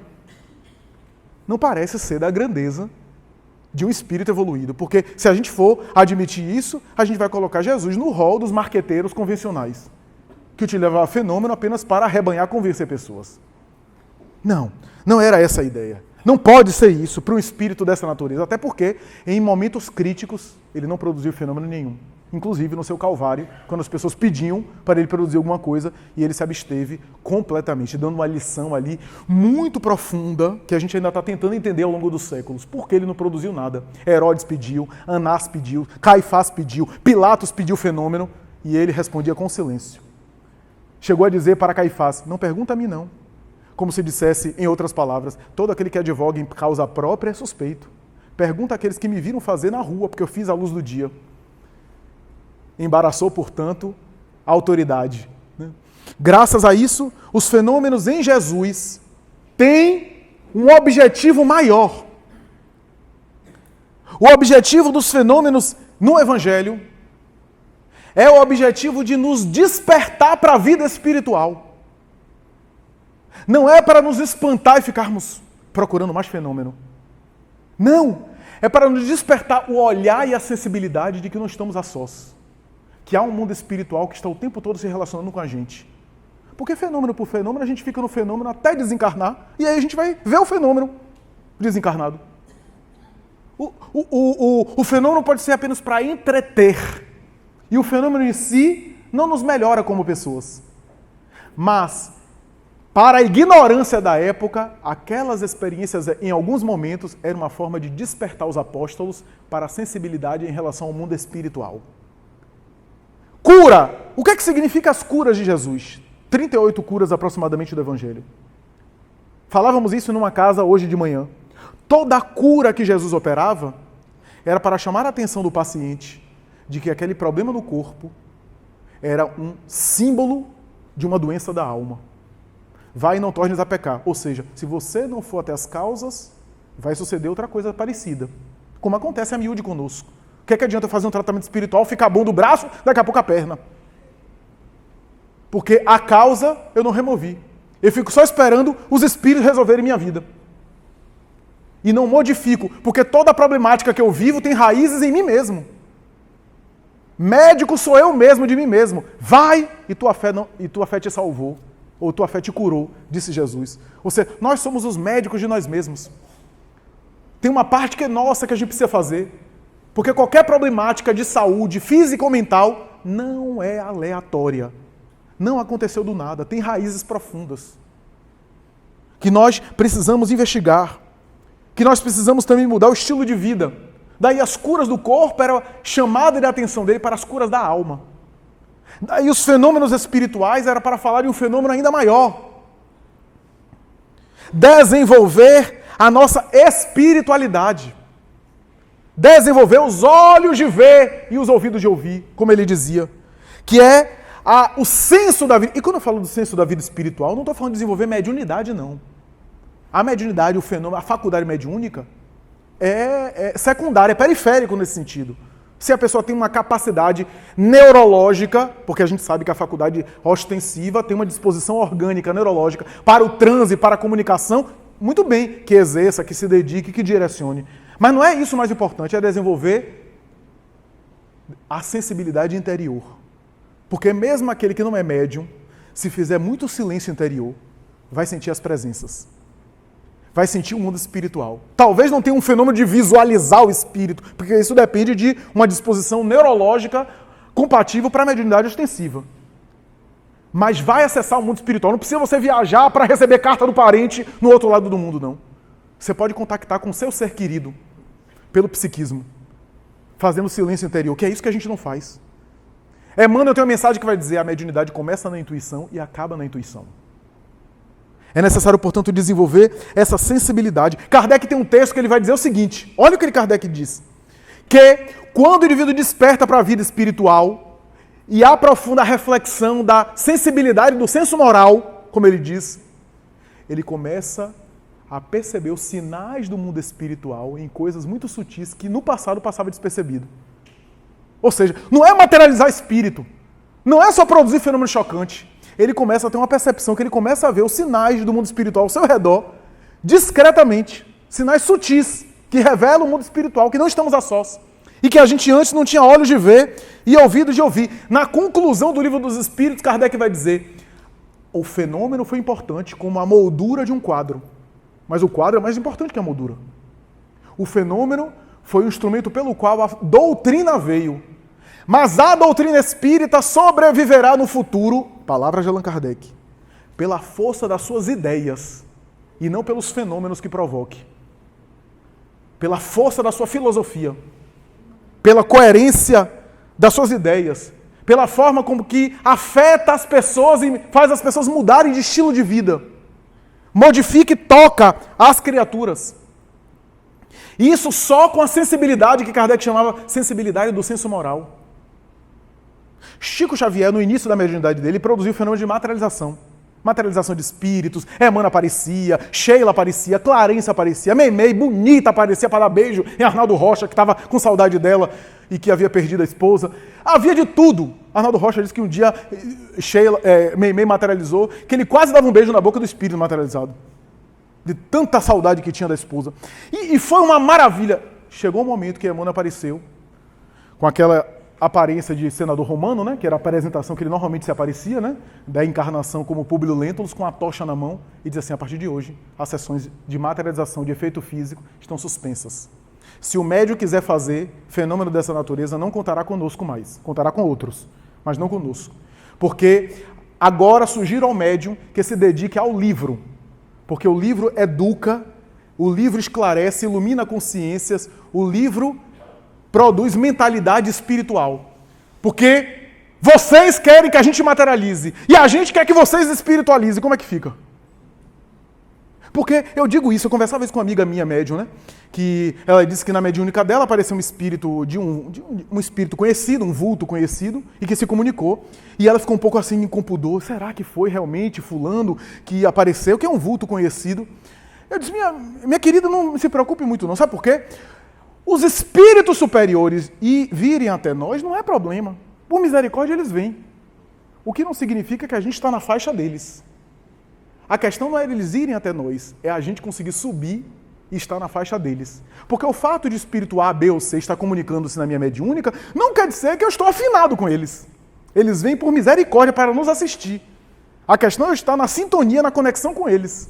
A: Não parece ser da grandeza de um espírito evoluído, porque se a gente for admitir isso, a gente vai colocar Jesus no rol dos marqueteiros convencionais, que utilizavam fenômeno apenas para arrebanhar, convencer pessoas. Não era essa a ideia. Não pode ser isso para um espírito dessa natureza, até porque em momentos críticos ele não produziu fenômeno nenhum. Inclusive no seu Calvário, quando as pessoas pediam para ele produzir alguma coisa e ele se absteve completamente, dando uma lição ali muito profunda que a gente ainda está tentando entender ao longo dos séculos. Por que ele não produziu nada? Herodes pediu, Anás pediu, Caifás pediu, Pilatos pediu fenômeno e ele respondia com silêncio. Chegou a dizer para Caifás, não pergunta a mim não. Como se dissesse, em outras palavras, todo aquele que advoga em causa própria é suspeito. Pergunta àqueles que me viram fazer na rua, porque eu fiz à luz do dia. Embaraçou, portanto, a autoridade. Graças a isso, os fenômenos em Jesus têm um objetivo maior. O objetivo dos fenômenos no Evangelho é o objetivo de nos despertar para a vida espiritual. Não é para nos espantar e ficarmos procurando mais fenômeno. Não! É para nos despertar o olhar e a sensibilidade de que não estamos a sós. Que há um mundo espiritual que está o tempo todo se relacionando com a gente. Porque fenômeno por fenômeno, a gente fica no fenômeno até desencarnar, e aí a gente vai ver o fenômeno desencarnado. O fenômeno pode ser apenas para entreter. E o fenômeno em si não nos melhora como pessoas. Mas, para a ignorância da época, aquelas experiências, em alguns momentos, era uma forma de despertar os apóstolos para a sensibilidade em relação ao mundo espiritual. Cura! O que é que significa as curas de Jesus? 38 curas aproximadamente do Evangelho. Falávamos isso numa casa hoje de manhã. Toda a cura que Jesus operava era para chamar a atenção do paciente de que aquele problema no corpo era um símbolo de uma doença da alma. Vai e não tornes a pecar. Ou seja, se você não for até as causas, vai suceder outra coisa parecida. Como acontece a miúde conosco. O que é que adianta eu fazer um tratamento espiritual, ficar bom do braço, daqui a pouco a perna? Porque a causa eu não removi. Eu fico só esperando os espíritos resolverem minha vida. E não modifico, porque toda a problemática que eu vivo tem raízes em mim mesmo. Médico sou eu mesmo de mim mesmo. Vai e tua fé te salvou. Ou tua fé te curou, disse Jesus. Ou seja, nós somos os médicos de nós mesmos. Tem uma parte que é nossa que a gente precisa fazer. Porque qualquer problemática de saúde, física ou mental, não é aleatória. Não aconteceu do nada, tem raízes profundas. Que nós precisamos investigar. Que nós precisamos também mudar o estilo de vida. Daí as curas do corpo eram chamada de atenção dele para as curas da alma. Daí os fenômenos espirituais era para falar de um fenômeno ainda maior. Desenvolver a nossa espiritualidade. Desenvolver os olhos de ver e os ouvidos de ouvir, como ele dizia. Que é o senso da vida. E quando eu falo do senso da vida espiritual, não estou falando de desenvolver mediunidade, não. A mediunidade, o fenômeno, a faculdade mediúnica é secundária, é periférico nesse sentido. Se a pessoa tem uma capacidade neurológica, porque a gente sabe que a faculdade ostensiva tem uma disposição orgânica, neurológica, para o transe, para a comunicação, muito bem, que exerça, que se dedique, que direcione. Mas não é isso o mais importante, é desenvolver a sensibilidade interior. Porque mesmo aquele que não é médium, se fizer muito silêncio interior, vai sentir as presenças. Vai sentir o mundo espiritual. Talvez não tenha um fenômeno de visualizar o espírito, porque isso depende de uma disposição neurológica compatível para a mediunidade ostensiva. Mas vai acessar o mundo espiritual. Não precisa você viajar para receber carta do parente no outro lado do mundo, não. Você pode contactar com o seu ser querido pelo psiquismo, fazendo silêncio interior, que é isso que a gente não faz. Emmanuel tem uma mensagem que vai dizer: a mediunidade começa na intuição e acaba na intuição. É necessário, portanto, desenvolver essa sensibilidade. Kardec tem um texto que ele vai dizer o seguinte, olha o que Kardec diz, que quando o indivíduo desperta para a vida espiritual e aprofunda a reflexão da sensibilidade do senso moral, como ele diz, ele começa a perceber os sinais do mundo espiritual em coisas muito sutis que no passado passava despercebido. Ou seja, não é materializar espírito, não é só produzir fenômeno chocante. Ele começa a ter uma percepção, que ele começa a ver os sinais do mundo espiritual ao seu redor, discretamente, sinais sutis, que revelam o mundo espiritual, que não estamos a sós, e que a gente antes não tinha olhos de ver e ouvidos de ouvir. Na conclusão do Livro dos Espíritos, Kardec vai dizer: o fenômeno foi importante como a moldura de um quadro, mas o quadro é mais importante que a moldura. O fenômeno foi o instrumento pelo qual a doutrina veio. Mas a doutrina espírita sobreviverá no futuro, palavras de Allan Kardec, pela força das suas ideias e não pelos fenômenos que provoque. Pela força da sua filosofia, pela coerência das suas ideias, pela forma como que afeta as pessoas e faz as pessoas mudarem de estilo de vida. Modifica e toca as criaturas. Isso só com a sensibilidade que Kardec chamava sensibilidade do senso moral. Chico Xavier, no início da mediunidade dele, produziu o fenômeno de materialização. Materialização de espíritos, Emmanuel aparecia, Sheila aparecia, Clarence aparecia, Meimei, bonita, aparecia para dar beijo em Arnaldo Rocha, que estava com saudade dela e que havia perdido a esposa. Havia de tudo. Arnaldo Rocha disse que um dia Meimei materializou, que ele quase dava um beijo na boca do espírito materializado. De tanta saudade que tinha da esposa. E foi uma maravilha. Chegou um momento que Emmanuel apareceu com aquela aparência de senador romano, né, que era a apresentação que ele normalmente se aparecia, né, da encarnação como Públio Lentulus, com a tocha na mão, e diz assim: a partir de hoje, as sessões de materialização de efeito físico estão suspensas. Se o médium quiser fazer fenômeno dessa natureza, não contará conosco mais, contará com outros, mas não conosco. Porque agora sugiro ao médium que se dedique ao livro, porque o livro educa, o livro esclarece, ilumina consciências, o livro produz mentalidade espiritual. Porque vocês querem que a gente materialize e a gente quer que vocês espiritualizem. Como é que fica? Porque eu digo isso, eu conversava isso com uma amiga minha médium, né? Que ela disse que na mediúnica dela apareceu um espírito um espírito conhecido, um vulto conhecido, e que se comunicou. E ela ficou um pouco assim com pudor. Será que foi realmente fulano que apareceu, que é um vulto conhecido? Eu disse: minha querida, não se preocupe muito não. Sabe por quê? Os espíritos superiores virem até nós não é problema. Por misericórdia eles vêm. O que não significa que a gente está na faixa deles. A questão não é eles irem até nós, é a gente conseguir subir e estar na faixa deles. Porque o fato de espírito A, B ou C estar comunicando-se na minha mediúnica não quer dizer que eu estou afinado com eles. Eles vêm por misericórdia para nos assistir. A questão é estar na sintonia, na conexão com eles.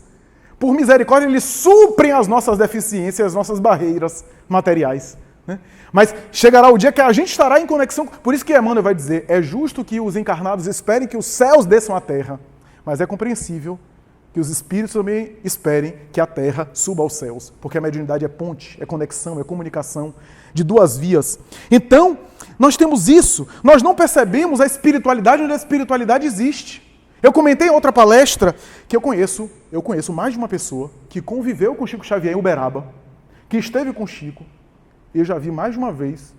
A: Por misericórdia, eles suprem as nossas deficiências, as nossas barreiras materiais. Né? Mas chegará o dia que a gente estará em conexão. Por isso que Emmanuel vai dizer: é justo que os encarnados esperem que os céus desçam à terra. Mas é compreensível que os espíritos também esperem que a terra suba aos céus. Porque a mediunidade é ponte, é conexão, é comunicação de duas vias. Então, nós temos isso. Nós não percebemos a espiritualidade onde a espiritualidade existe. Eu comentei em outra palestra que eu conheço mais de uma pessoa que conviveu com Chico Xavier em Uberaba, que esteve com Chico, e eu já vi mais de uma vez,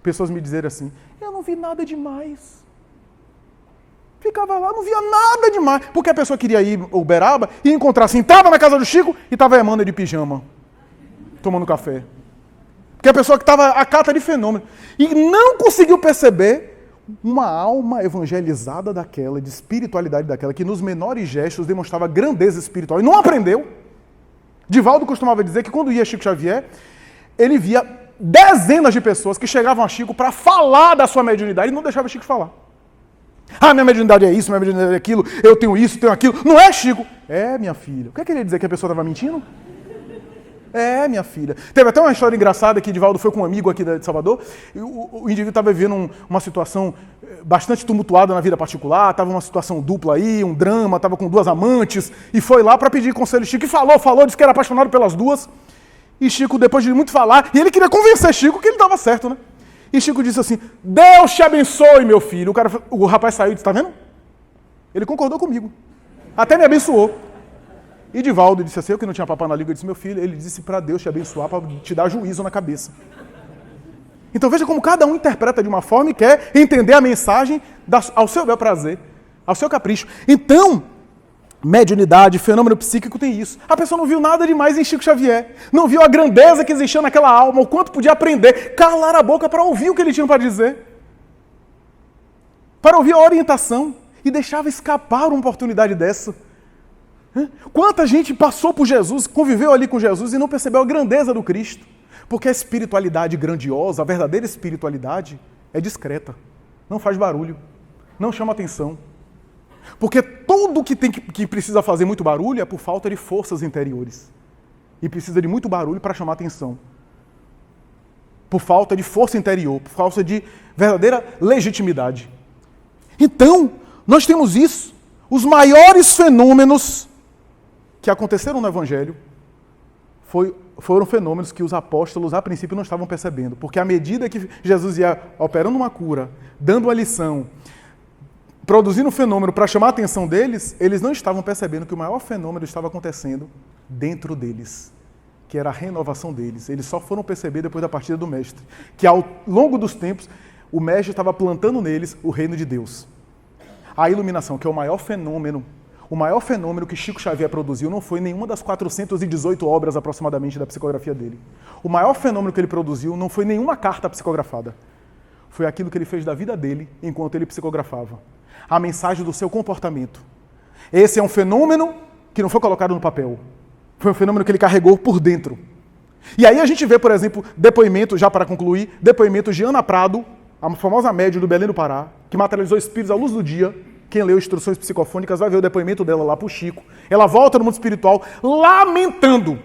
A: pessoas me dizerem assim: eu não vi nada demais. Ficava lá, não via nada demais, porque a pessoa queria ir a Uberaba e encontrar assim, entrava na casa do Chico e estava Emmanuel de pijama, tomando café. Porque a pessoa que estava à cata de fenômeno. E não conseguiu perceber uma alma evangelizada daquela, de espiritualidade daquela, que nos menores gestos demonstrava grandeza espiritual. E não aprendeu. Divaldo costumava dizer que quando ia Chico Xavier, ele via dezenas de pessoas que chegavam a Chico para falar da sua mediunidade e não deixava Chico falar. Ah, minha mediunidade é isso, minha mediunidade é aquilo, eu tenho isso, tenho aquilo. Não é, Chico? É, minha filha. O que queria dizer que a pessoa estava mentindo? É, minha filha. Teve até uma história engraçada que Divaldo foi com um amigo aqui de Salvador, e o indivíduo estava vivendo uma situação bastante tumultuada na vida particular, estava uma situação dupla aí, um drama, estava com 2 amantes, e foi lá para pedir conselho. Chico e falou, disse que era apaixonado pelas 2, e Chico, depois de muito falar, e ele queria convencer Chico que ele estava certo, né? E Chico disse assim, Deus te abençoe, meu filho. O rapaz saiu e disse, tá vendo? Ele concordou comigo, até me abençoou. E Divaldo disse assim, eu que não tinha papai na língua, eu disse, meu filho, ele disse para Deus te abençoar, para te dar juízo na cabeça. Então veja como cada um interpreta de uma forma e quer entender a mensagem ao seu bel prazer, ao seu capricho. Então, mediunidade, fenômeno psíquico tem isso. A pessoa não viu nada demais em Chico Xavier, não viu a grandeza que existia naquela alma, o quanto podia aprender, calar a boca para ouvir o que ele tinha para dizer, para ouvir a orientação, e deixava escapar uma oportunidade dessa. Quanta gente passou por Jesus, conviveu ali com Jesus e não percebeu a grandeza do Cristo. Porque a espiritualidade grandiosa, a verdadeira espiritualidade, é discreta, não faz barulho, não chama atenção. Porque tudo que precisa fazer muito barulho é por falta de forças interiores. E precisa de muito barulho para chamar atenção. Por falta de força interior, por falta de verdadeira legitimidade. Então, nós temos isso. Os maiores fenômenos que aconteceram no Evangelho foram fenômenos que os apóstolos, a princípio, não estavam percebendo. Porque à medida que Jesus ia operando uma cura, dando uma lição, produzindo um fenômeno para chamar a atenção deles, eles não estavam percebendo que o maior fenômeno estava acontecendo dentro deles, que era a renovação deles. Eles só foram perceber depois da partida do Mestre, que ao longo dos tempos, o Mestre estava plantando neles o reino de Deus. A iluminação, que é o maior fenômeno que Chico Xavier produziu, não foi nenhuma das 418 obras aproximadamente da psicografia dele. O maior fenômeno que ele produziu não foi nenhuma carta psicografada. Foi aquilo que ele fez da vida dele enquanto ele psicografava. A mensagem do seu comportamento. Esse é um fenômeno que não foi colocado no papel. Foi um fenômeno que ele carregou por dentro. E aí a gente vê, por exemplo, depoimento, já para concluir, depoimento de Ana Prado, a famosa médium do Belém do Pará, que materializou espíritos à luz do dia. Quem leu Instruções Psicofônicas vai ver o depoimento dela lá para o Chico. Ela volta no mundo espiritual lamentando.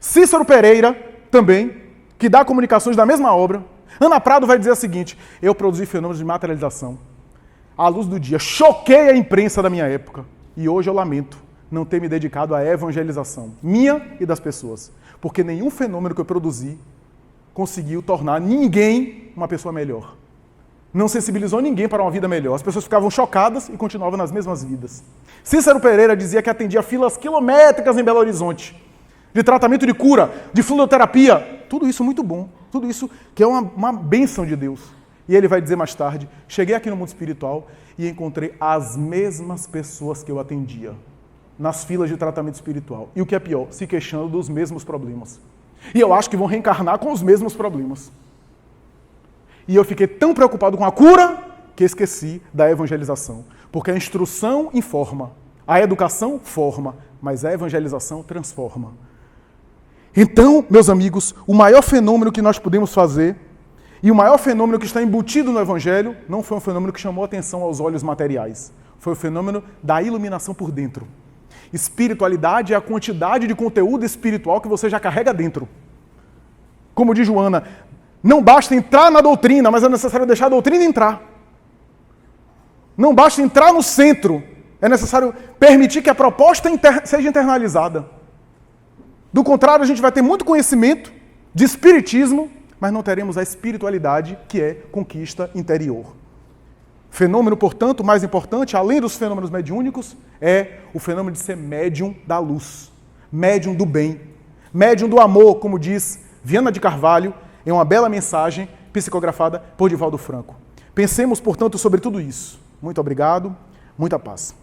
A: Cícero Pereira, também, que dá comunicações da mesma obra. Ana Prado vai dizer o seguinte, eu produzi fenômenos de materialização à luz do dia. Choquei a imprensa da minha época. E hoje eu lamento não ter me dedicado à evangelização, minha e das pessoas. Porque nenhum fenômeno que eu produzi conseguiu tornar ninguém uma pessoa melhor. Não sensibilizou ninguém para uma vida melhor. As pessoas ficavam chocadas e continuavam nas mesmas vidas. Cícero Pereira dizia que atendia filas quilométricas em Belo Horizonte, de tratamento de cura, de fluidoterapia. Tudo isso muito bom. Tudo isso que é uma bênção de Deus. E ele vai dizer mais tarde, cheguei aqui no mundo espiritual e encontrei as mesmas pessoas que eu atendia nas filas de tratamento espiritual. E o que é pior, se queixando dos mesmos problemas. E eu acho que vão reencarnar com os mesmos problemas. E eu fiquei tão preocupado com a cura que esqueci da evangelização. Porque a instrução informa, a educação forma, mas a evangelização transforma. Então, meus amigos, o maior fenômeno que nós podemos fazer, e o maior fenômeno que está embutido no Evangelho, não foi um fenômeno que chamou atenção aos olhos materiais. Foi o fenômeno da iluminação por dentro. Espiritualidade é a quantidade de conteúdo espiritual que você já carrega dentro. Como diz Joana, não basta entrar na doutrina, mas é necessário deixar a doutrina entrar. Não basta entrar no centro, é necessário permitir que a proposta seja internalizada. Do contrário, a gente vai ter muito conhecimento de espiritismo, mas não teremos a espiritualidade, que é conquista interior. Fenômeno, portanto, mais importante, além dos fenômenos mediúnicos, é o fenômeno de ser médium da luz, médium do bem, médium do amor, como diz Viana de Carvalho, em uma bela mensagem psicografada por Divaldo Franco. Pensemos, portanto, sobre tudo isso. Muito obrigado, muita paz.